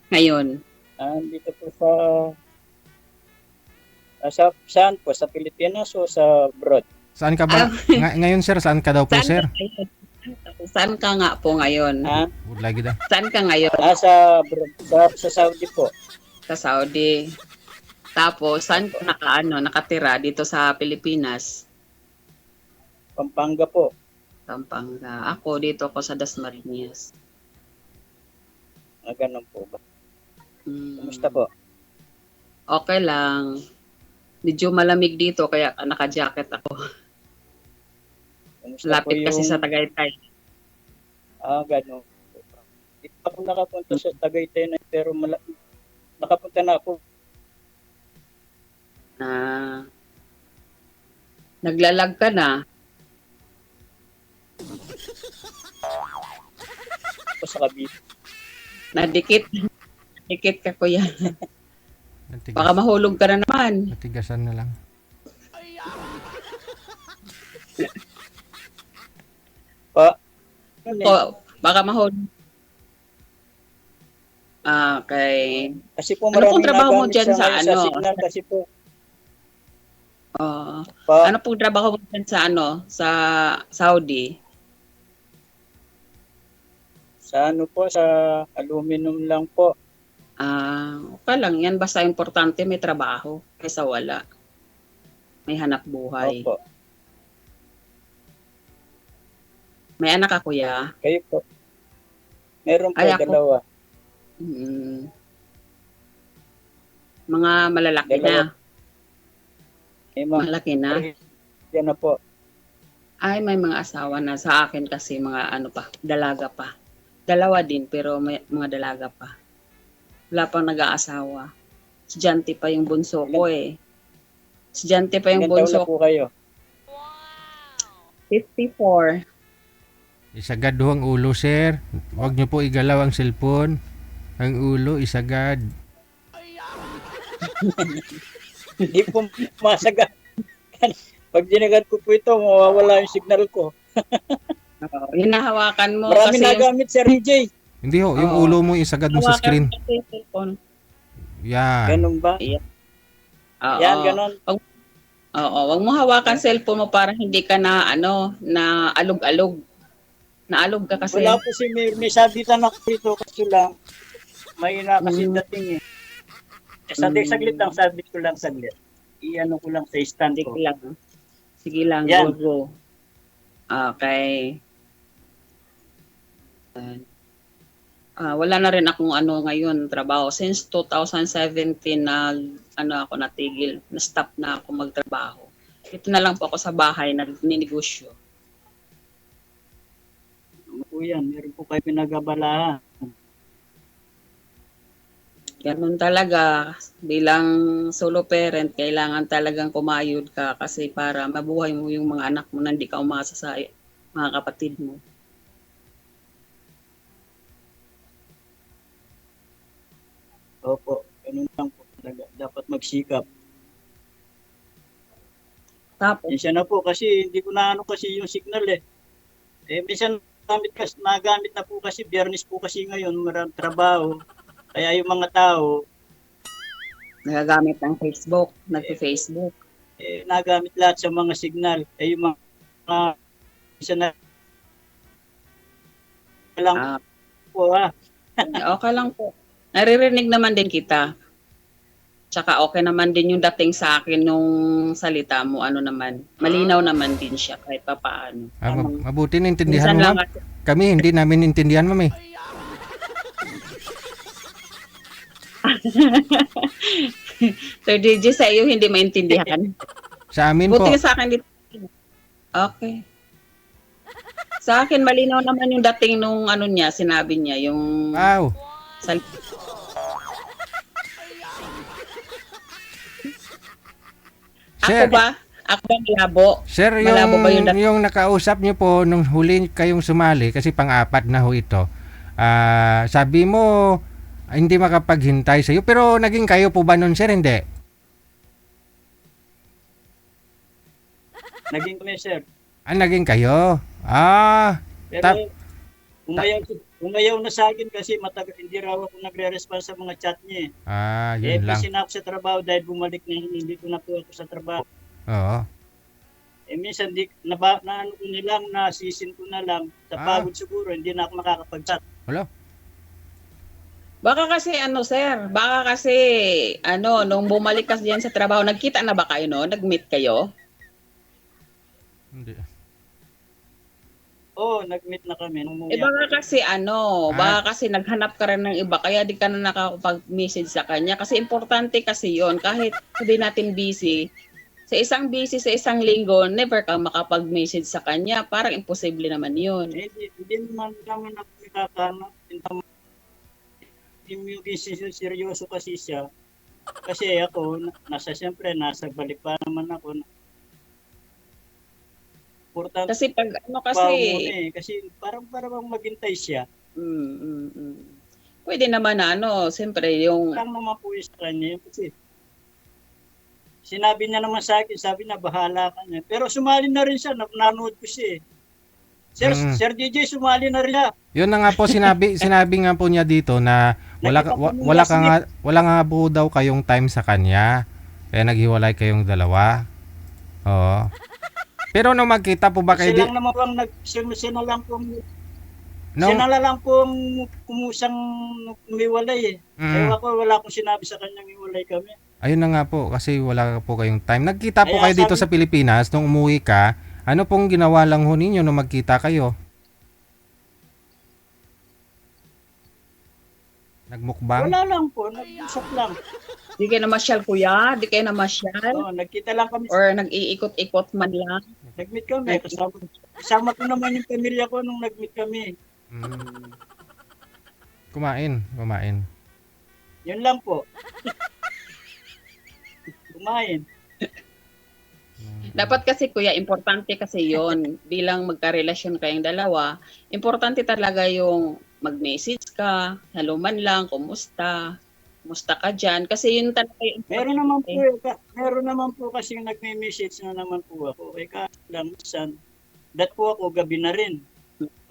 ngayon? Dito po saan po? Sa Pilipinas o sa abroad? Saan ka Ah, ba? Ngayon sir, saan ka daw po saan ka sir? ngayon? Saan ka nga po ngayon? Ah, Lagi da. Saan ka ngayon? sa abroad, sa Saudi po. Sa Saudi. Tapos, saan Opo. ka nakatira dito sa Pilipinas? Pampanga po. Pampanga. Ako dito ako sa Dasmariñas. Ganun po ba? Hmm, Kumusta po? okay lang. Medyo malamig dito kaya naka-jacket ako. Kumusta po Lapit kasi sa yung Tagaytay. ganun po. Hindi pa ako nakapunta sa Tagaytay na pero nakapunta na ako. Na naglalag ka na. Ako sa Cavite. Nadikit. Dikit ka kuya. Natigas, Baka mahulog ka na naman. natigasan na lang. Pa, ano eh, Baka mahulog. Okay. kasi po Ano pong maraming trabaho mo nagamit dyan sa sa ngayon sa ano? signal kasi po. Ano Pa, pong trabaho mo dyan sa sa Saudi? sa ano po, sa aluminum lang po. Okay lang yan. Basta importante may trabaho kaysa wala. May hanap buhay. Opo. May anak ka kuya? Kayo po. Meron po Ay, ako. dalawa. Mm. Mga malalaki Dalawa. na. Mga Malaki na. yan na po. Ay, may mga asawa na. Sa akin kasi mga dalaga pa. Dalawa din pero may mga dalaga pa. Wala pang nag-aasawa. Estudyante pa yung bunso ko eh. Estudyante pa yung Ilan taon bunso na ko. po kayo? 54. Isagad ho ang ulo sir. Huwag niyo po igalaw ang cellphone. Ang ulo isagad. Hindi po masaga. Pag dinagat ko po ito, mawawala yung signal ko. Hinahawakan mo Marami kasi yung nagamit, Sir EJ. Hindi ho, yung Oo. ulo mo isagad mo sa hawakan screen. mo kasi yung cellphone. Yan. Ganun ba? Oo. Yan, ganun. Oo, wag mo hawakan cellphone mo para hindi ka na na alog-alog. Naalog ka kasi. Wala po si may sabitan ako dito kasi lang. May na kasi dating eh. Saglit lang, sabit ko lang saglit. Iano ko lang sa stand Sige ko. lang. Sige lang, Yan. go. Okay. Wala na rin akong ngayon trabaho. Since 2017 na ako natigil, na-stop na ako magtrabaho. Ito na lang po ako sa bahay nagninegosyo. Ano po yan? Meron po kayo pinagabalahan. Ganun talaga, bilang solo parent, kailangan talagang kumayod ka kasi para mabuhay mo yung mga anak mo na hindi ka umasa sa mga kapatid mo. Opo, ganun lang po talaga. Dapat magsikap. Tapos, Minsan na po kasi hindi ko na ano kasi yung signal eh. Minsan nagamit na po kasi biyernes po kasi ngayon maraming trabaho. Kaya yung mga tao nagagamit ng Facebook, nagpe-Facebook. nagamit lahat sa mga signal. Yung mga minsan na lang Ah, po okay lang po. Naririnig naman din kita. Tsaka okay naman din yung dating sa akin nung salita mo, naman. Malinaw naman din siya kahit papaano. Mabuti na intindihan Minsan mo lang ma'am. Kami hindi namin intindihan ma'am eh. Sir DJ, sa iyo hindi maintindihan. Sa amin po. Buti sa akin dito. Okay. Sa akin, malinaw naman yung dating nung niya, sinabi niya, yung Wow. Ako Sir, ba? Ako ba malabo? sir, Malabo ba yung yung nakausap niyo po nung huli kayong sumali kasi pang-apat na ho ito. Sabi mo hindi makapaghintay sa iyo pero naging kayo po ba nun sir hindi? naging kami sir. Naging kayo. Pero umayaw na sa akin kasi matagal hindi raw ako nagre-respond sa mga chat niya. Yun lang. Busy na ako sa trabaho dahil bumalik na hindi ko na po ako sa trabaho. Oo. Minsan ano ko na lang, nasisin ko na lang. Sa pagod siguro, hindi na ako makakapag-chat. Wala. Baka kasi sir, baka kasi nung bumalik ka diyan sa trabaho, nagkita na ba kayo no? Nag-meet kayo? Hindi. Oo, nag-meet na kami. Nung Baka kasi baka kasi naghanap ka rin ng iba kaya di ka na nakakapag-message sa kanya kasi importante kasi 'yon kahit hindi natin busy. Sa isang linggo, never ka makapag-message sa kanya. Parang imposible naman 'yon. Hindi naman ako nakakano. Yung seryoso kasi siya. Kasi ako, nasa balik pa naman ako. Importante Kasi pag kasi parang maghintay siya. Pwede naman na siyempre yung Lang naman po sa kanya kasi sinabi niya naman sa akin, sabi niya bahala ka na. Pero sumali na rin siya, nanood ko siya. Sir DJ, sumali na rin siya. Yun na nga po sinabi nga po niya dito na wala nga po daw kayong time sa kanya. Kaya naghiwalay kayong dalawa. Oo. Pero nung magkita po ba kayo Siya lang naman po siya na lang po kumusang umiwalay eh. Kaya wala akong sinabi sa kanya umiwalay kami. Ayun na nga po kasi wala po kayong time. Nagkita po kayo dito sa Pilipinas nung umuwi ka. Ano pong ginawa lang ho ninyo nung magkita kayo? Nagmukbang? Wala lang po, nag-usap lang. di kayo namasyal kuya, di kayo namasyal Oo, nagkita lang kami. or nag-iikot-ikot man lang. Nag-meet kami. Kasama ko naman yung pamilya ko nung nag-meet kami. Kumain. Yun lang po. Kumain. Dapat kasi kuya, importante kasi yon bilang magkarelasyon kayong dalawa, importante talaga yung mag-message ka, hello man lang, kumusta ka dyan, kasi yun talaga yung Meron naman po kasi nagme-message na naman po ako. Lang, dat po ako gabi na rin.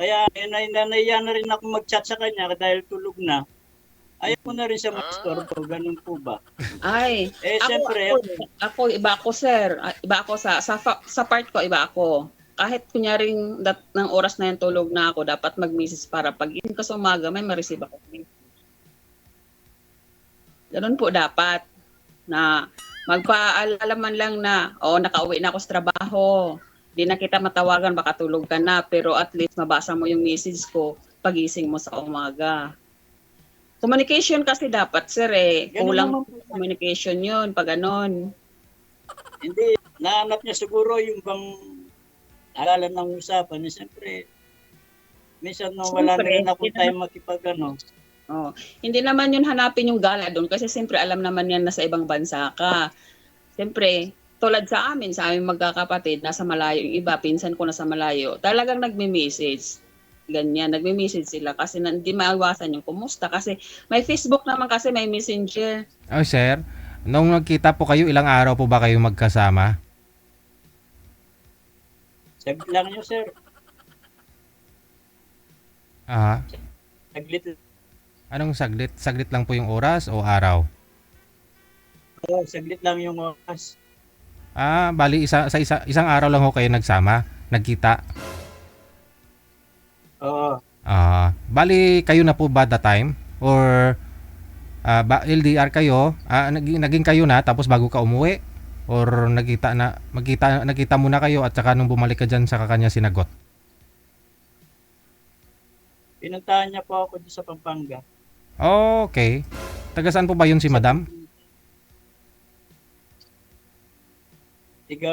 Kaya nahiya na rin ako mag-chat sa kanya dahil tulog na. Ayaw ko na rin siya mag-storbo, ganun po ba? Ay, siyempre, ako, iba ako sir, iba ako sa part ko, iba ako. Kahit kunyaring ng oras na yan tulog na ako, dapat mag-message para pag in ka sa umaga, may ma-receive ako. Ganun po dapat, na magpaalala man lang na, nakauwi na ako sa trabaho, di na kita matawagan, baka tulog ka na, pero at least mabasa mo yung message ko, pagising mo sa umaga. Communication kasi dapat, sir, kulang communication yun, pag ganon. Hindi, nahanap niya siguro yung bang alala ng usapan. Siyempre, minsan wala na rin ako tayo makipag-ano. Hindi naman yun hanapin yung gala doon kasi siyempre alam naman yan na sa ibang bansa ka. Siyempre, tulad sa aming magkakapatid, nasa malayo yung iba, pinsan ko nasa malayo, talagang nagme-message. Ganyan, nagme-message sila kasi hindi maiwasan yung kumusta kasi may Facebook naman kasi may Messenger. Oh, sir, nung nagkita po kayo, ilang araw po ba kayo magkasama? Saglit lang yun, sir. Saglit. Anong saglit? Saglit lang po yung oras o araw? Saglit lang yung oras. Bali isang araw lang ho kayo nagsama, nagkita. Oo. Bali kayo na po ba that time or LDR kayo? Naging kayo na tapos bago ka umuwi or nagkita muna kayo at saka nung bumalik ka diyan saka kanya sinagot? Pinuntahan niya po ako sa Pampanga. Okay. Taga saan po ba yun si Madam? Tiga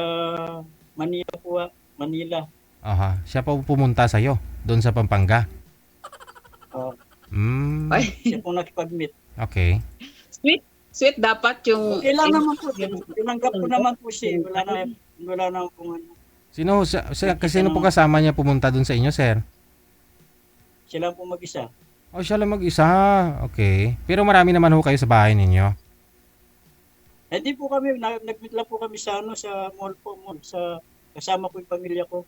Manila po. Manila. Siya po pumunta sa iyo doon sa Pampanga. Siya po nakipag-meet. Okay. Sweet dapat yung okay lang naman po. Tinanggap ko naman po siya. Wala na po ano. Sino po kasama niya pumunta doon sa inyo, sir? Siya lang po mag-isa. Siya lang mag-isa. Okay. Pero marami naman ho kayo sa bahay ninyo. Hindi po kami, nag-meet lang po kami sa mall po, sa kasama ko yung pamilya ko.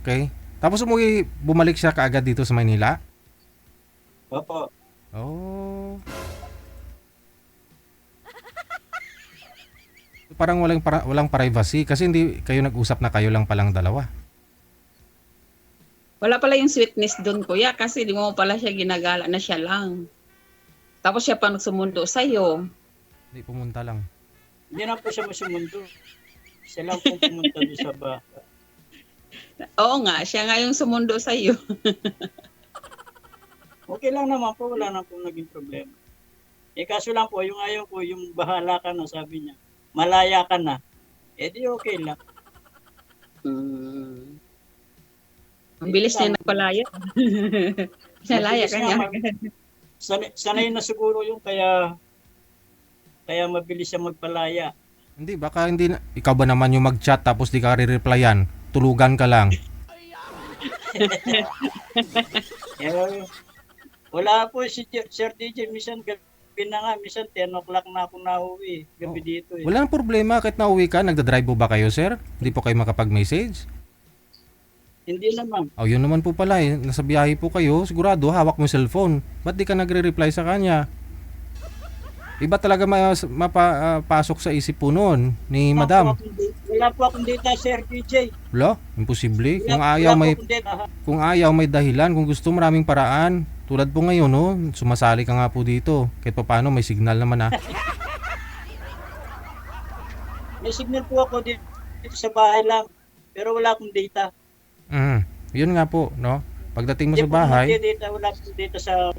Okay. Tapos bumalik siya kaagad dito sa Manila? Opo. Oh. Parang walang privacy kasi hindi kayo nag-usap na kayo lang palang dalawa. Wala pala yung sweetness doon, kuya, kasi di mo pala siya ginagala na siya lang. Tapos siya pa nagsumundo sa'yo. Hindi pumunta lang. Hindi na po siya masumundo. Siya lang po pumunta doon sa bahay. Oo nga, siya nga yung sumundo sa'yo. Okay lang naman po, wala na po naging problema. Kaso lang po, yung ayaw ko, yung bahala ka na, sabi niya. Malaya ka na. Di okay lang. Hmm. Ang bilis niya nagpalaya. Nalaya ka niya. Sanay na siguro yung kaya mabilis siya magpalaya. Hindi, baka hindi na, ikaw ba naman yung mag-chat tapos di ka re-replyan? Tulugan ka lang. Wala po si Sir DJ, minsan gabi na nga, minsan 10 o'clock na ako nauwi, gabi dito eh. Walang problema kahit nauwi ka. Nagdadrive po ba kayo, sir? Hindi po kayo makapag-message? Hindi naman. Oh, yun naman po pala eh. Nasa biyahe po kayo. Sigurado, hawak mo yung cellphone. Ba't di ka nagre-reply sa kanya? Iba talaga mapasok sa isip po noon ni madam. Wala po akong data, Sir DJ. Wala, imposible. Wala po akong data. Kung ayaw may dahilan, kung gusto maraming paraan. Tulad po ngayon, no, sumasali ka nga po dito. Kahit pa paano, may signal naman ah. May signal po ako dito sa bahay lang. Pero wala akong data. Yun nga po, no. Pagdating mo Hindi sa bahay, wala akong data sa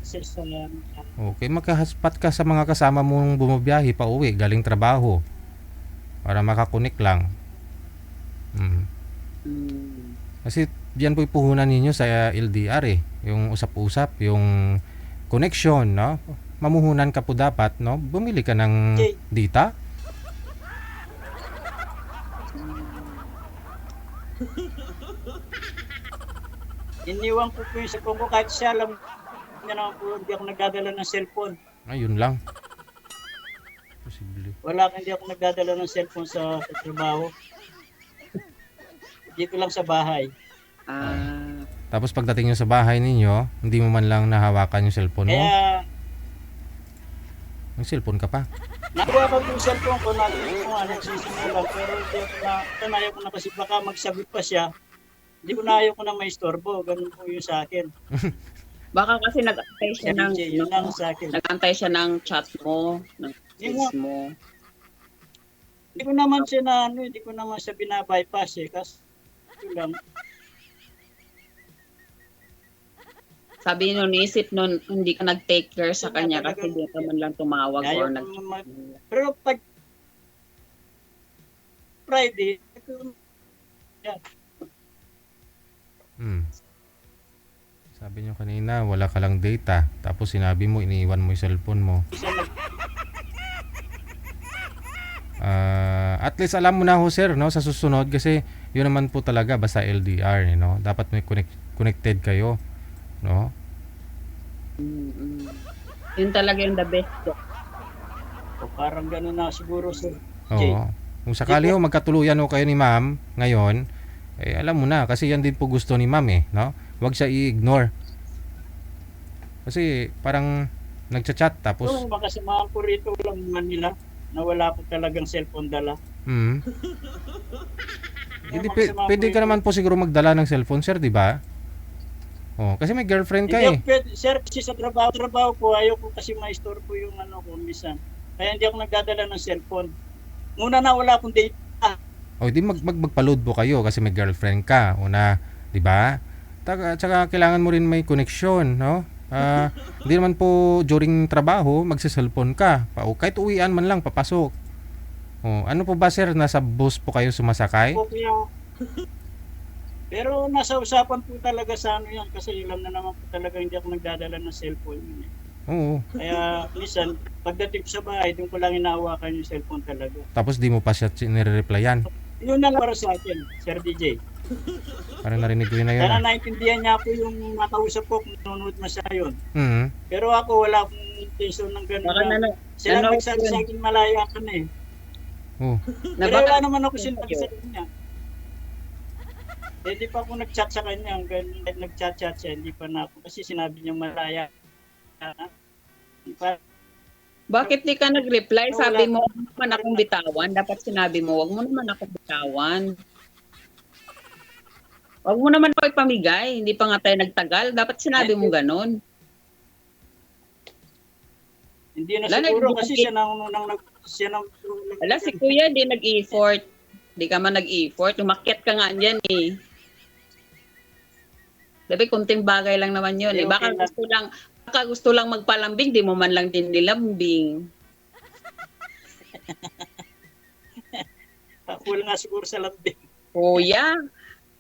okay, magkahaspat ka sa mga kasama mong bumabiyahe pa uwi, galing trabaho. Para makakunik lang. Kasi diyan po ipuhunan ninyo sa LDR eh. Yung usap-usap, yung connection, no? Mamuhunan ka po dapat, no? Bumili ka ng data. Iniwan ko po yung cellphone ko kahit siya alam niya naman po hindi ako nagdadala ng cellphone. Ayun lang. Posible. Hindi ako nagdadala ng cellphone sa trabaho. Dito lang sa bahay. Tapos pagdating nyo sa bahay ninyo, hindi mo man lang nahawakan yung cellphone mo. Kaya May cellphone ka pa. nakuha ko yung cellphone ko na nagsisimulan pero ayaw ko na kasi baka magsagot pa siya. Hindi ko na ayaw ko na may istorbo. Ganun po yung sa akin. Baka kasi nag-antay siya ng Yun lang sa akin. nag-antay siya ng chat mo, ng message mo. Hindi ko naman siya binabypass eh. Kasi ito lang. Sabi nun, naisip nun, hindi ka nag-take care sa kanya kasi Talagang- hindi ka man lang tumawag Ayaw or ko nag... naman pero pag Friday, Sabi nyo kanina, wala ka lang data. Tapos sinabi mo, iniiwan mo yung cellphone mo. At least alam mo na ho sir, no, sa susunod kasi yun naman po talaga basta LDR, no. Dapat may connected kayo, no. Yun talaga yung the best. o parang gano'n na siguro sir. Oo. Kung sakali ho magkatuluyan ho kayo ni ma'am ngayon, eh alam mo na kasi yan din po gusto ni ma'am eh, no. Huwag siya i-ignore. Kasi parang nagchat-chat tapos So, makasamahan ko rito lang Manila na wala po talagang cellphone dala. Hindi, pwede ka naman po siguro magdala ng cellphone, sir, di ba? Oh, kasi may girlfriend ka eh. Hindi, sir, kasi sa trabaho ko, ayaw ko kasi ma-istorbo yung ko minsan. Kaya hindi ako nagdadala ng cellphone. Muna na wala akong data. O, di magpa-load po kayo kasi may girlfriend ka. Una, di ba? Tsaka kailangan mo rin may connection, no? Hindi naman po during trabaho, magsa-cellphone ka. Kahit uwian man lang, papasok. Oh, ano po ba sir? Nasa bus po kayo sumasakay? Okay, pero nasa usapan po talaga sa yan kasi ilan na naman po talaga hindi ako nagdadala ng cellphone. Oo. Kaya minsan, pagdating sa bahay, doon ko lang inahawakan yung cellphone talaga. Tapos di mo pa siya nire-replyan. Yun na lang para sa akin, Sir DJ. Parang narinig ko yun na yun. Sana naintindihan niya ako yung nakausap ko kung nanonood na siya yun. Mhm. Pero ako wala akong intention ng gano'n. Sila nagsabi sa akin malaya ka na eh. Oh. Pero wala naman ako sinabi sa kanya. Hindi pa ako nag-chat sa kanya. Nag-chat-chat siya, hindi pa na ako. Kasi sinabi niya malaya Pa- Bakit di ka nag-reply? Wala. Sabi mo, huwag mo naman akong bitawan. Dapat sinabi mo, huwag mo naman akong bitawan. Huwag mo naman ako ipamigay. Hindi pa nga tayo nagtagal. Dapat sinabi mo ganun. Hindi na Wala, siguro hindi kasi kasi- siya nang Wala, si Kuya di nag-effort. Di ka man nag-effort. Umakyat ka nga dyan eh. Sabi, kunting bagay lang naman yun eh. Okay Baka gusto lang magpalambing, di mo man lang din nilambing. Pakul nga siguro sa lambing. Kuya,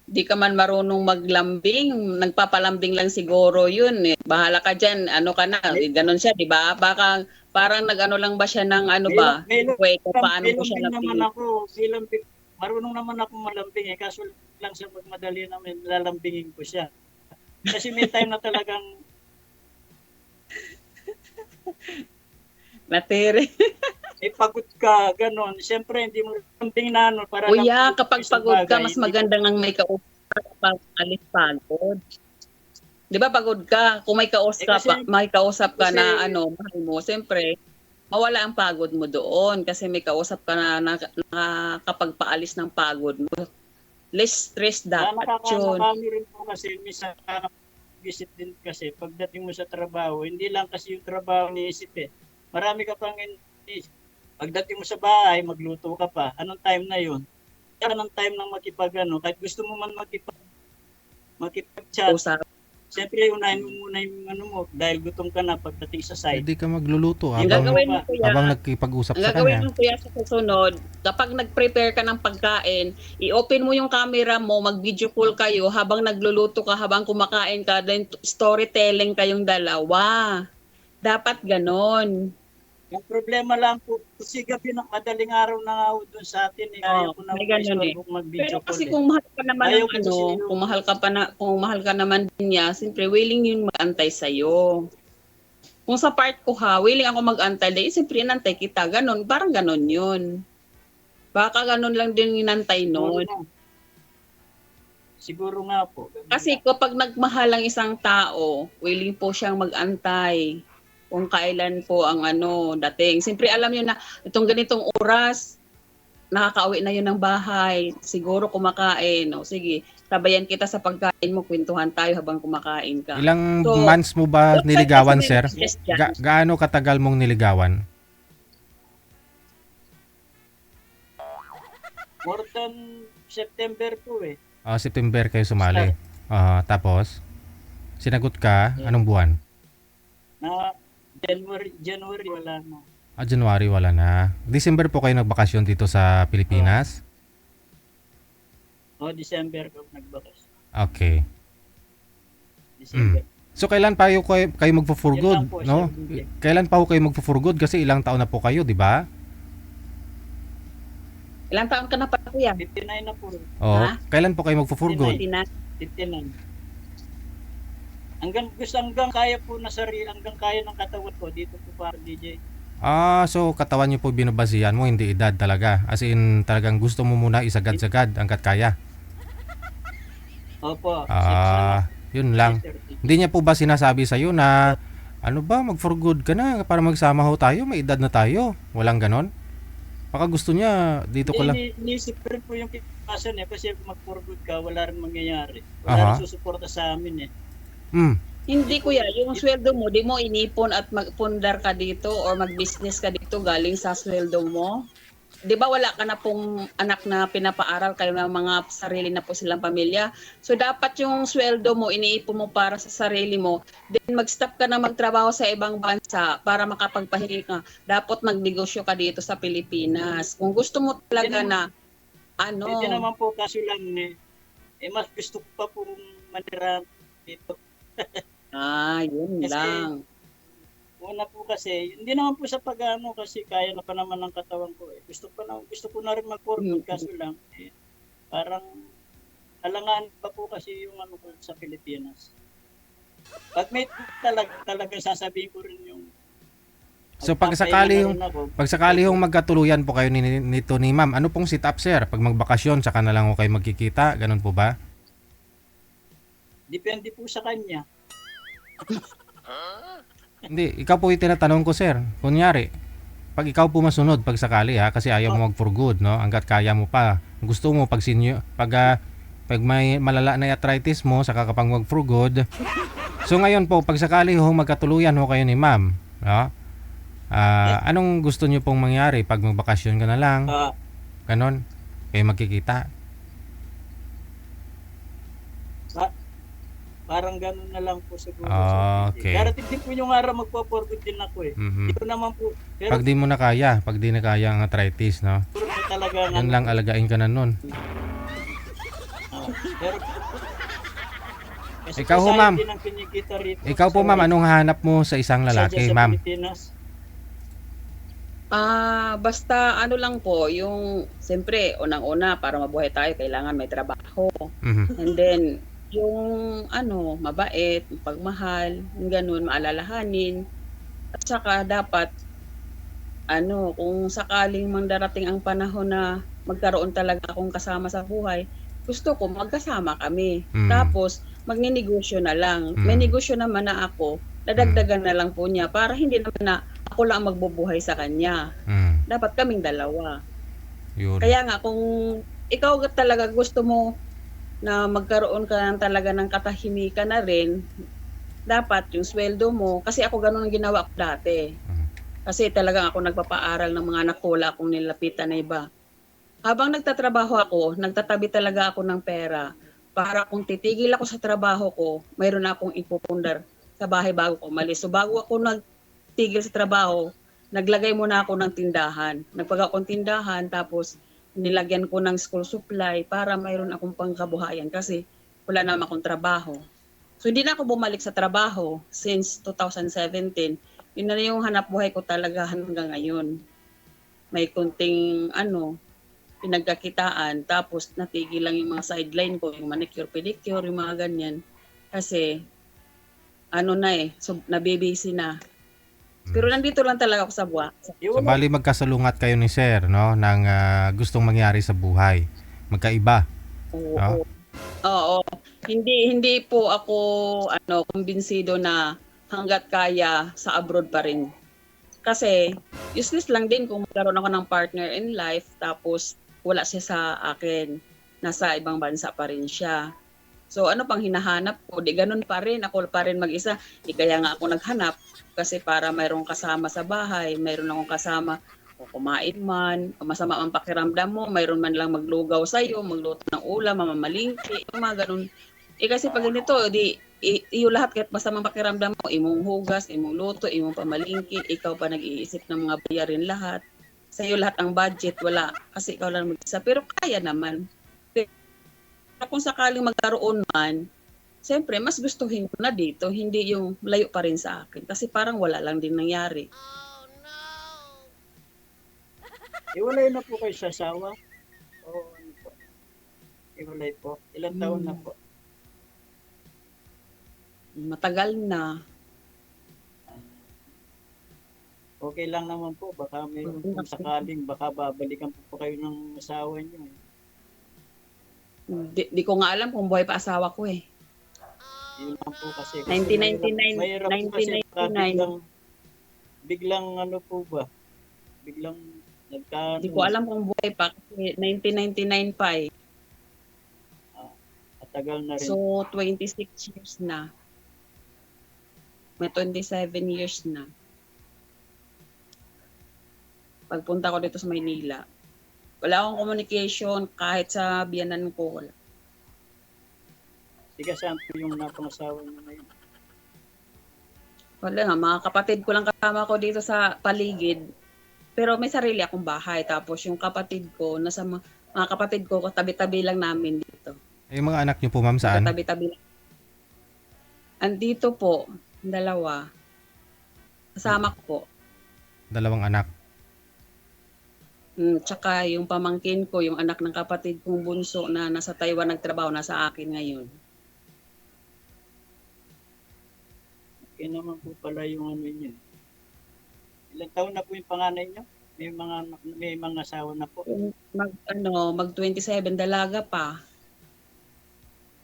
di ka man marunong maglambing. Nagpapalambing lang siguro yun eh. Bahala ka dyan, ano ka na. Ganon siya, di ba? Baka parang nag-ano lang ba siya ng ano ba? Wait, paano ko siya naman napili? ako, lambing. Marunong naman ako malambing eh, kaso lang sa magmadali namin, lalambingin ko siya. Kasi may time na talagang Natiri. pagod ka, ganon. Siyempre, hindi mo lambing na ano, para Kuya, lang kapag isang pagod ka, bagay, mas hindi maganda ngang may kausap kapag alis pagod. Di ba pagod ka? Kung may kausap, kasi- may kausap ka na kasi- ano, mahal mo, siyempre, mawala ang pagod mo doon kasi may kausap ka na kapag paalis ng pagod mo. Less stress dapat yun. Nakakami rin po kasi, minsan visit din kasi, pagdating mo sa trabaho, hindi lang kasi yung trabaho niisip eh. Marami ka pang iniisip. Pagdating mo sa bahay, magluto ka pa. Anong time na yun? Kaya ng time ng makipag-ano, kahit gusto mo man makipag-chat, Usap. siyempre unahin mo muna yung ano mo, dahil gutom ka na pagdating sa site. Hindi ka magluluto Ang Habang- gagawin mo, kuya, habang nagkipag-usap ang sa gagawin kanya. mo kuya sa susunod, kapag nag-prepare ka ng pagkain, i-open mo yung camera mo, mag-video call kayo habang nagluluto ka, habang kumakain ka, then storytelling kayong dalawa. Dapat ganon. Ang problema lang po, kasi gabi ng madaling araw na nga ho doon sa atin, eh, Oo, ayaw ko na may ganun eh. mag-video Pero call. kasi eh. kung mahal ka naman Ayaw ng ko ano, kasi yung- kung mahal ka naman din niya, siyempre willing yun mag-antay sa'yo. Kung sa part ko ha, willing ako mag-antay, dahil siyempre inantay kita, ganon, parang ganon yun. Baka ganon lang din inantay Siguro nun. nga. Siguro nga po. Kasi kapag nagmahal ang isang tao, willing po siyang mag-antay kung kailan po ang ano dating. Siyempre alam niyo na itong ganitong oras, nakakauwi na yun ng bahay, siguro kumakain. O sige, sabayan kita sa pagkain mo, kwentuhan tayo habang kumakain ka. Ilang So, months mo ba dapat niligawan, kasi sir? may stress dyan. Gaano katagal mong niligawan? More than September po eh. September kayo sumali. Tapos, sinagot ka, anong buwan? Na January wala na. January wala na. December po kayo nagbakasyon dito sa Pilipinas? O December ko nagbakas. Okay. December. So kailan pa kayo magfo-for Yun good, lang po, no? sir. Kailan pa ho kayo magfo-for good kasi ilang taon na po kayo, di ba? Ilang taon ka na pa kuya? 59 na po. Oh, Ha? kailan po kayo magfo-for good? 59. Hanggang kaya po na sarili, hanggang kaya ng katawan ko dito po para DJ. So katawan niyo po binabasihan mo, hindi edad talaga. As in, talagang gusto mo muna isagad-sagad hanggat kaya. Opo. Yun lang. Hindi niya po ba sinasabi sa iyo na ano ba, mag-for good ka na para magsama ho tayo, may edad na tayo. Walang ganon. Baka gusto niya dito ko lang. Iniisip ko rin po yung kinasan eh, kasi mag-for good ka, wala rin mangyayari. Aha. Wala rin susuporta sa amin eh. Hindi kuya, yung sweldo mo, di mo inipon at magpundar ka dito or mag-business ka dito galing sa sweldo mo. Di ba wala ka na pong anak na pinapaaral, kayo na mga sarili na po silang pamilya. So dapat yung sweldo mo, iniipon mo para sa sarili mo. Then mag-stop ka na magtrabaho sa ibang bansa para makapagpahingi ka. Dapat magnegosyo ka dito sa Pilipinas. Kung gusto mo talaga na Hindi naman po kaso lang mas gusto ko pa pong manira dito. Yun Kasi, lang. Una po kasi, hindi naman po sa pag-ano kasi kaya na pa naman ng katawan ko eh. Gusto ko na rin mag-for good kaso lang parang alangan pa po kasi yung ano ko sa Pilipinas. Pag may talaga sasabihin ko rin yung So pag sakali hong magkatuluyan po kayo nito ni ma'am, ano pong sit up, sir? Pag magbakasyon, saka na lang ho kayo magkikita, ganun po ba? Depende po sa kanya. Hindi, ikaw po yung tinatanong ko, sir. Kunyari, pag ikaw po masunod pag sakali ha, kasi ayaw mo mag for good, no? Hangga't kaya mo pa. Gusto mo pag senior, pag may malala na arthritis mo, saka ka pang mag for good. So ngayon po, pag sakali ho magkatuluyan ho kayo ni ma'am, no? Anong gusto niyo pong mangyari pag magbakasyon ka na lang? Ah, Ganon, kayo magkikita. pa- parang ganun na lang po siguro. Okay. Darating din po yung araw magpo-forward din ako eh. Mhm. Ito naman po. Pero Pag di na kaya ang arthritis, no? siguro po talaga Yan lang, alagain ka na nun. pero kasi Ikaw ho, sayang ma'am. din ang kinikita rito Ikaw po, sa- ma'am, anong hanap mo sa isang sa lalaki, dyan sa ma'am? Pilipinas. Basta ano lang po, yung siyempre unang-una para mabuhay tayo kailangan may trabaho. Mhm. And then yung ano, mabait, pagmahal, yung ganun, maalalahanin. At saka dapat ano, kung sakaling mang darating ang panahon na magkaroon talaga akong kasama sa buhay, gusto ko magkasama kami. Tapos magninegosyo na lang. May negosyo naman na ako, nadagdagan na lang po niya para hindi naman na ako lang ang magbubuhay sa kanya. Dapat kaming dalawa. Yun. Kaya nga kung ikaw talaga gusto mo na magkaroon ka talaga ng katahimikan na rin, dapat yung sweldo mo, kasi ako ganun ang ginawa ko dati. Kasi talagang ako nagpapaaral ng mga anak ko, wala akong nilapitan na iba. Habang nagtatrabaho ako, nagtatabi talaga ako ng pera para kung titigil ako sa trabaho ko, mayroon akong ipupundar sa bahay bago ko umalis. So bago ako nagtigil sa trabaho, naglagay muna ako ng tindahan. Nagpag akong tindahan, tapos nilagyan ko ng school supply para mayroon akong pangkabuhayan kasi wala naman akong trabaho. So hindi na ako bumalik sa trabaho since 2017. Yun na yung hanap buhay ko talaga hanggang ngayon. May kunting pinagkakitaan, tapos natigil lang yung mga sideline ko, yung manicure, pedicure, yung mga ganyan. Kasi so nabibisi na. Pero nandito lang talaga ako sa buwan. So bali magkasalungat kayo ni sir, no, ng gustong mangyari sa buhay. Magkaiba. Oo. No? Oo. Hindi po ako kumbinsido na hangga't kaya sa abroad pa rin. Kasi useless lang din kung magkaroon ako ng partner in life tapos wala siya sa akin. Nasa ibang bansa pa rin siya. So ano pang hinahanap ko? Di ganun pa rin. Ako pa rin mag-isa. Di kaya nga ako naghanap kasi para mayroong kasama sa bahay, mayroon akong kasama o kumain man, o masama ang pakiramdam mo, mayroon man lang maglugaw sa'yo, magluto ng ulam, mamamalingki, yung mga ganun. Kasi pag ganito, yung lahat kahit masamang pakiramdam mo, imong hugas, imong luto, imong pamalingki, ikaw pa nag-iisip ng mga bayarin lahat. Sa'yo lahat ang budget, wala. Kasi ikaw lang mag-isa. Pero kaya naman. Pero kung sakaling magkaroon man, siyempre, mas gustuhin ko na dito, hindi yung layo pa rin sa akin. Kasi parang wala lang din nangyari. Iwalay na po kayo sa asawa? O ano po? Iwalay po. Ilang taon na po? Matagal na. Okay lang naman po. Baka may kung sakaling baka babalikan po kayo ng asawa niyo. Di ko nga alam kung buhay pa asawa ko eh. Yun lang po kasi. 1999. Mahirap po kasi biglang ano po ba? Biglang Di ko alam kung buhay pa kasi 1999 pa eh. Matagal na rin. So 26 years na. May 27 years na. Pagpunta ko dito sa Maynila, wala akong communication kahit sa biyanan ko. Wala. Sige, saan po yung napangasawa niyo ngayon? Wala nga, mga kapatid ko lang kasama ko dito sa paligid. Pero may sarili akong bahay. Tapos yung kapatid ko, mga kapatid ko, tabi-tabi lang namin dito. Yung mga anak niyo po, ma'am, saan? Tabi-tabi lang. Andito po, dalawa. Kasama ko po. Dalawang anak. Tsaka yung pamangkin ko, yung anak ng kapatid kong bunso na nasa Taiwan nagtrabaho, nasa akin ngayon. Okay naman po pala yung ano niyo. Ilang taon na po yung panganay niyo? May mga asawa na po. Mag 27, dalaga pa.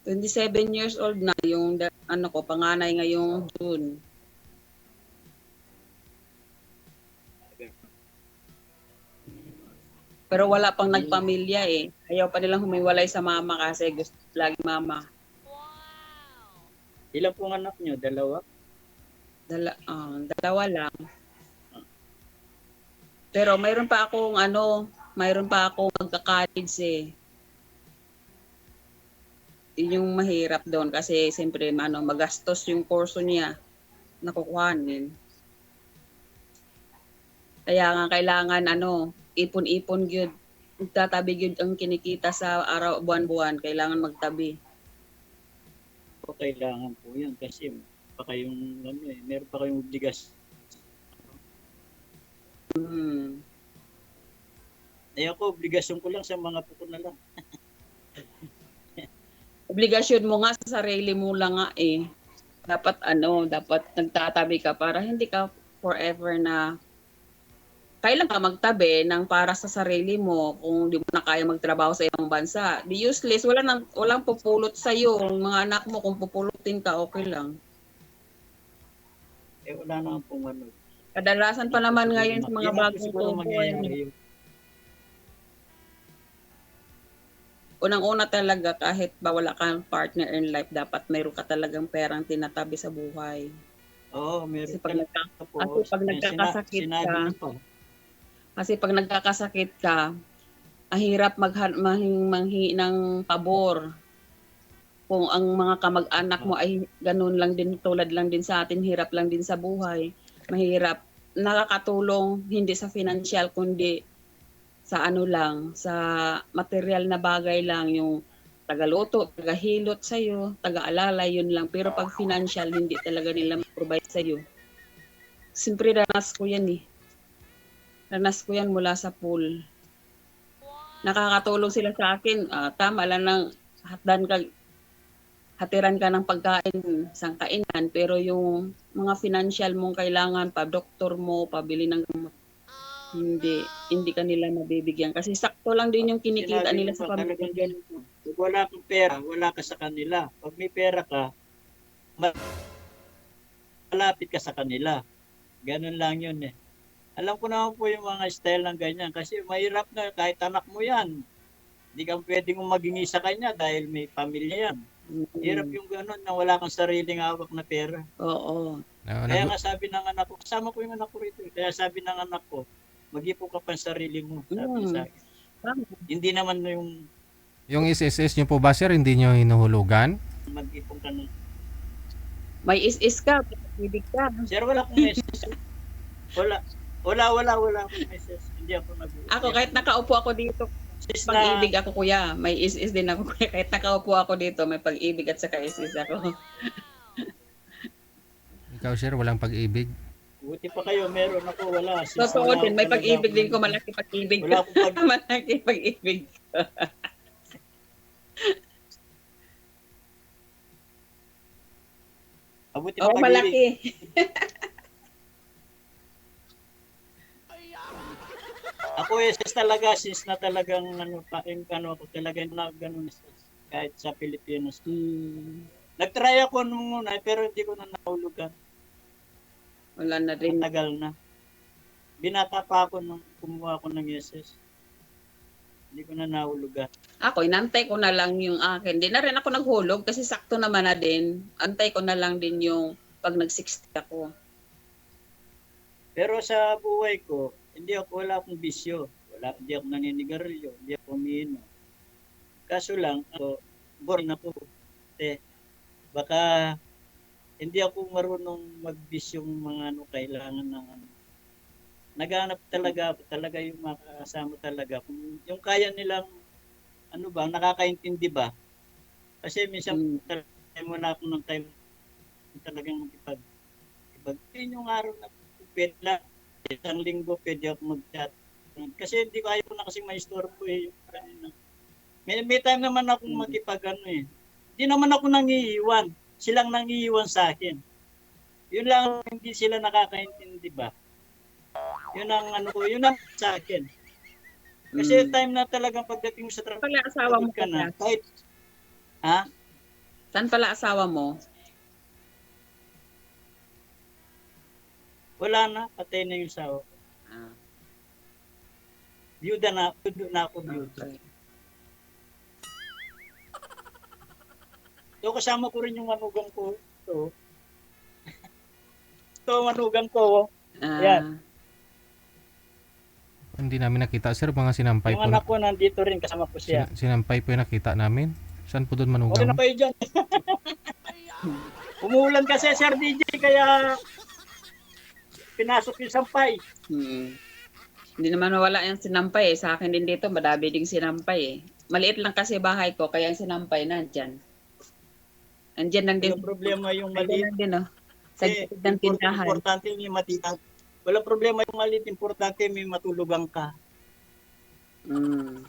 27 years old na yung panganay ngayong June. Pero wala pang nagpamilya eh. Ayaw pa nilang humiwalay sa mama kasi gusto lagi mama. Ilan pong anak nyo? Dalawa? Dalawa lang. Pero mayroon pa akong magka-college eh. Yun yung mahirap doon kasi siyempre magastos yung kurso niya na kukuhanin. Kaya nga kailangan ipon-ipon gyud. Tatabi gyud ang kinikita sa araw buwan-buwan, kailangan magtabi. O kailangan po yun kasi pa kayong, meron pa kayong obligas. Hmm. Ako, obligasyon ko lang sa mga puko na lang. Obligasyon mo nga sa sarili mo lang nga eh. Dapat nagtatabi ka para hindi ka forever na kailan ka magtabi ng para sa sarili mo kung di mo na kaya magtrabaho sa ibang bansa. Di useless, walang pupulot sa iyo. Mga anak mo kung pupulutin ka okay lang. Wala naman pong ano. Kadalasan pa naman ngayon sa mga Yun ang bagong siguro tubo. mangyayari. Unang-una talaga kahit ba wala kang partner in life, dapat mayroon ka talagang perang tinatabi sa buhay. Oo, meron Kasi pag, talaga po. kasi pag nagkakasakit Sinabi ka, niyo po. kasi pag nagkakasakit ka, ang hirap manghi ng pabor. Kung ang mga kamag-anak mo ay ganun lang din, tulad lang din sa atin, hirap lang din sa buhay, mahirap. Nakakatulong hindi sa financial kundi sa sa material na bagay lang, yung tagaluto, tagahilot sa'yo, taga-alala, yun lang. Pero pag financial, hindi talaga nila provide sa'yo. Siyempre, ranas ko yan eh. Ranas ko yan mula sa pool. Nakakatulong sila sa akin. Tama lang ng hatiran ka ng pagkain, sangkainan, pero yung mga financial mong kailangan, pa doktor mo, pabili ng gamot, hindi kanila mabibigyan kasi sakto lang din yung kinikita nila sa pamilya. Pag wala kang pera, wala ka sa kanila. Pag may pera ka, malapit ka sa kanila. Ganun lang yun eh. Alam ko naman po yung mga style ng ganyan kasi mahirap na kahit anak mo yan. Hindi ka pwedeng maging sa kanya dahil may pamilya yan. Hirap yung ganun na wala kang sariling hawak na pera. Oo. Kaya nga sabi ng anak ko, kasama ko yung anak ko rito. Kaya sabi ng anak ko, mag-ipon ka pa sa sarili mo. Sabi sa akin. Hindi naman Yung SSS nyo po ba, sir, hindi nyo hinuhulugan? mag-ipon ka na. May is ka, ibig ka. Sir, wala akong message. Wala akong message. Hindi ako Ako, kahit nakaupo ako dito, pag-ibig ako kuya. May is din ako kuya. Kahit nakaupo ako dito, may pag-ibig at saka is ako. Ikaw, sir, walang pag-ibig? Buti pa kayo, meron ako, wala. Totoo din, may pag-ibig din ko, malaki pag-ibig. Wala akong malaki pag-ibig. Buti pa pag-ibig. Malaki. Ako talaga, since na talagang ako talagang na ganun kahit sa Pilipinas. Nag-try ako nung muna, pero hindi ko na nahulugan. Wala na rin. Matagal na. Binata pa ako nung kumuha ako ng SS. Hindi ko na nahulugan. Ako, inantay ko na lang yung akin. Hindi na rin ako naghulog kasi sakto naman na din. Antay ko na lang din yung pag nag-60 ako. Pero sa buhay ko, wala akong bisyo. Hindi ako naninigarilyo, hindi ako umiinom. Kaso lang, boring ako. Baka hindi ako marunong magbisyong mga kailangan ng naghanap talaga ako, talaga yung makakasama talaga. Kung yung kaya nilang, nakakaintindi ba? Kasi minsan, wala ako ng time talagang yun yung araw na pwede lang. Isang linggo pwede ako mag-chat. Kasi hindi ko ayaw na kasing ma-istorbo eh. May time naman akong Hindi naman ako nangiiwan. Silang nangiiwan sa akin. Yun lang, hindi sila nakakaintindi ba? Yun ang sa akin. Kasi time na talagang pagdating mo sa trabaho, Pala asawa mo ka na. Kahit, Saan pala asawa mo? Wala na, patay na yung sawa. Byuda na ako byuda. Okay. So kasama ko rin yung manugang ko. Ito manugang ko. Ah, Yan. Hindi namin nakita sir, mga sinampay Yung po. anak ko nandito rin, kasama ko siya. Sinampay po yung nakita namin. Saan po doon Okay manugang? na kayo dyan. Umuulan kasi Sir DJ, kaya pinasok yung sampay. Hindi naman nawala yung sinampay eh. Sa akin din dito, madami ding sinampay eh. Maliit lang kasi bahay ko, kaya yung sinampay nandyan. Andyan lang din. Yung problema yung Andyan maliit. lang din, oh. Sa Eh, gilid ng tindahan. importante may matitang. Walang problema yung maliit, importante may matulugan ka. Mm.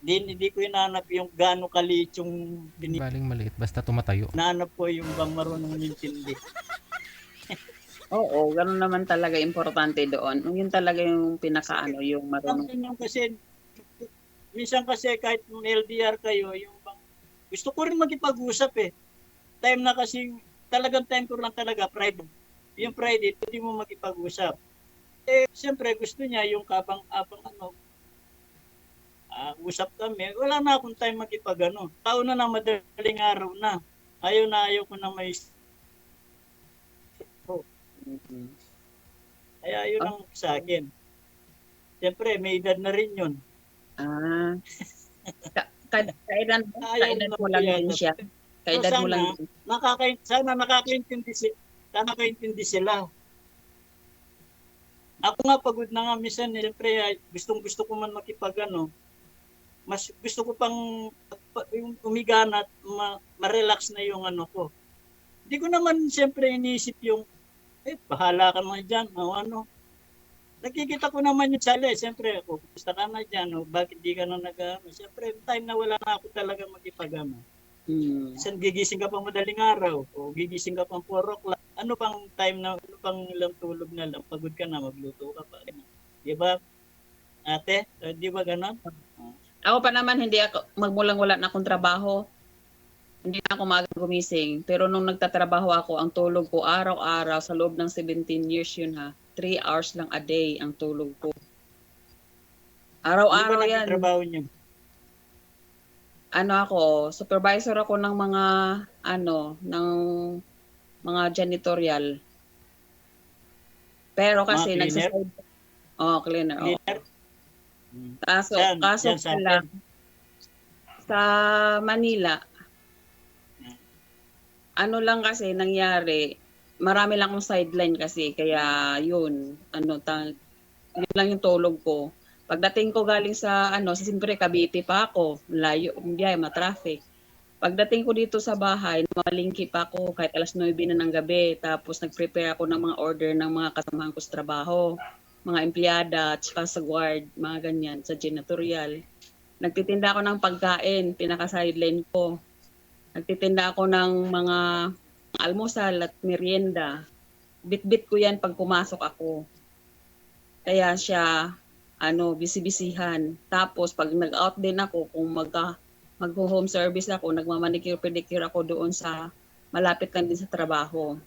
Hindi ko hinahanap yung gaano kaliit yung Baling maliit, basta tumatayo. hinahanap ko yung bang marunong intindi. Oo, ganun naman talaga importante doon. Yun talaga yung pinakaano, yung marunong. Yung kasi, minsan kasi kahit LDR kayo, yung bang, gusto ko rin makipag-usap eh. Time na kasi, talagang time ko lang talaga, Friday. Yung Friday, hindi mo makipag-usap. Eh, siyempre gusto niya yung kabang-abang usap kami. Wala na akong time makipag-ano. Tao na ng madaling araw na. Ayaw ko na may Mhm. kaya yun ang sa akin. Siyempre, may edad na rin yun. Ah. Kailan Ayaw mo lang na din siya? So, Kaedad mo lang din. sana nakakaintindi sila. Ako nga pagod na nga minsan, siyempre gusto ko man makipag-ano. Mas gusto ko pang yung umiga na at ma-relax na yung ano ko. Hindi ko naman siyempre iniisip yung bahala ka naman dyan, o ano. Nakikita ko naman yung sala, siyempre, gusto ka na dyan, bakit di ka na nag-ano. Siyempre, time na wala na ako talaga makipag-ano. Minsan gigising ka pang madaling araw, o gigising ka pang 4 o'clock. Ano pang time na, ano pang ilang tulog na lang, pagod ka na, magluto ka pa. Di ba, ate? Di ba ganon? Ako pa naman, hindi ako, magmulang wala na akong trabaho. Hindi na ako maaga gumising. Pero nung nagtatrabaho ako, ang tulog ko araw-araw sa loob ng 17 years yun ha. 3 hours lang a day ang tulog ko. Araw-araw Ano ba yan. trabaho niyo? Ano ako, supervisor ako ng mga, ng mga janitorial. Pero kasi Mga cleaner? cleaner. Oo. Cleaner? Kaso Saan? Yan sa pala, atin? sa Manila, ano lang kasi nangyari, marami lang akong sideline kasi, kaya yun, yun lang yung tulog ko. Pagdating ko galing sa, siyempre Cavite pa ako, layo, hindi ma-traffic. Pagdating ko dito sa bahay, malingki pa ako kahit alas 9 na ng gabi, tapos nag-prepare ako ng mga order ng mga kasamahan ko sa trabaho, mga empleyada, tsaka sa guard, mga ganyan, sa janitorial. Nagtitinda ako ng pagkain, pinaka-sideline ko. Nagtitinda ako ng mga almusal at merienda. Bit-bit ko yan pag pumasok ako. Kaya siya, bisi-bisihan. Tapos pag nag-out din ako, kung mag-home service ako, nagmamanicure-pedicure ako doon sa, malapit lang din sa trabaho.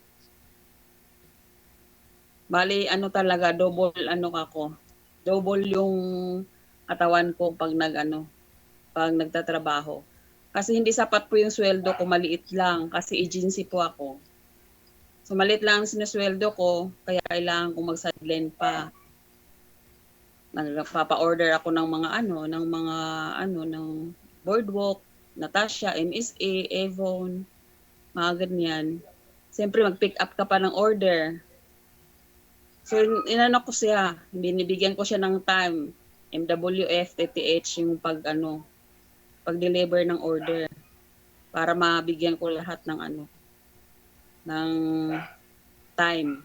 Bali, talaga, double yung katawan ko pag nagtatrabaho. Kasi hindi sapat po yung sweldo ko, maliit lang. Kasi agency po ako. So maliit lang ang sinusweldo ko, kaya kailangan kong mag-sideline pa. Nagpapa-order ako ng ng boardwalk, Natasha, MSA, Avon, mga ganyan. Siyempre mag-pick up ka pa ng order. So inano ko siya, binibigyan ko siya ng time, MWF, TTH, yung pag-deliver ng order para mabigyan ko lahat ng ng time.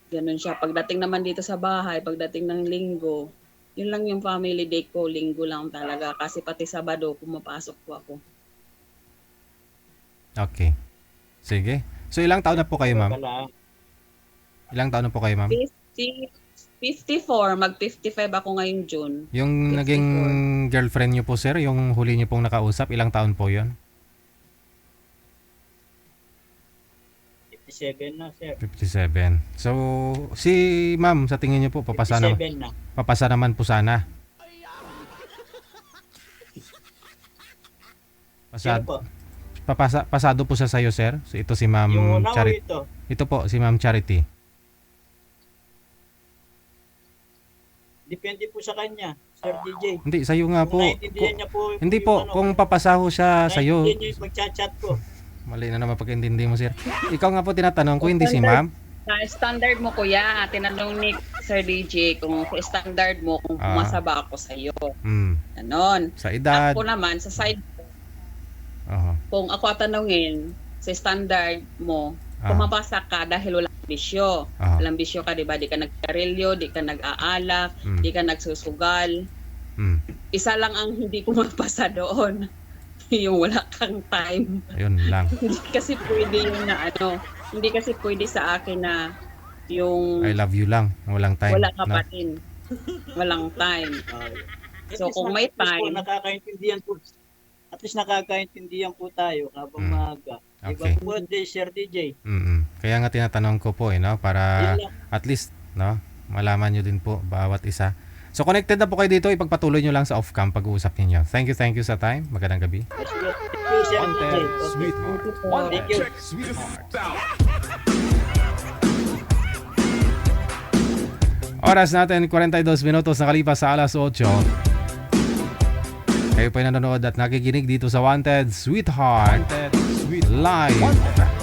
Ganun siya. Pagdating naman dito sa bahay, pagdating ng linggo, yun lang yung family day ko, linggo lang talaga. Kasi pati Sabado, pumapasok po ako. Okay. Sige. So ilang taon na po kayo, ma'am? Ilang taon na po kayo, ma'am? 54, mag-55 ako ngayong June. Yung 54. naging girlfriend niyo po, sir, yung huli niyo pong nakausap, ilang taon po 'yon? 57 na, sir. 57. So, si ma'am, sa tingin niyo po, papasa 57 na. naman po sana. Sir Pasado, po. pasado po siya sa'yo, sir. So, ito si ma'am Yung una o Charity. ito? Ito po, si ma'am Charity. Depende po sa kanya, Sir DJ. Hindi, sa'yo nga po. Kung naiintindihan niya po. Hindi yung po, ano, kung papasaho siya sa'yo. naiintindihan niya yung pagchat-chat ko. Mali na naman pag-intindi mo, sir. Ikaw nga po tinatanong ko, hindi si ma'am. Sa standard mo, kuya, tinanong ni Sir DJ kung sa standard mo, kung Ah. pumasa ba ako sa'yo. Hmm. Ganon. Sa edad. Ako naman, sa side ko, Oo. kung ako tanongin, sa standard mo, Ah. pumapasa ka dahil walang bisyo. Ah. Walang bisyo ka, di ba? Di ka nagkarilyo, di ka nag-aalak, Mm. di ka nagsusugal. Hmm. Isa lang ang hindi pumapasa doon. Yung wala kang time. Ayun lang. Hindi kasi pwede yung na ano, hindi kasi pwede sa akin na yung I love you lang. Walang time. wala ka no? pa rin. Walang time. At So, least kung may at least po, time- nakakaintindihan po. At least nakakaintindihan po tayo habang Mm. maaga. Okay. Diba po, Sir DJ? Mm-mm. Kaya nga tinatanong ko po no, para Yun lang. at least no, malaman nyo din po bawat isa. So connected na po kayo dito, ipagpatuloy nyo lang sa off-cam pag-uusap ninyo. Thank you sa time. Magandang gabi. Yes, yes. Thank you, Sir DJ. Sweetheart. Thank you. Oras natin 42 minutos nakalipas sa alas 8. Kayo po ay nanonood at nakikinig dito sa Wanted Sweetheart Live.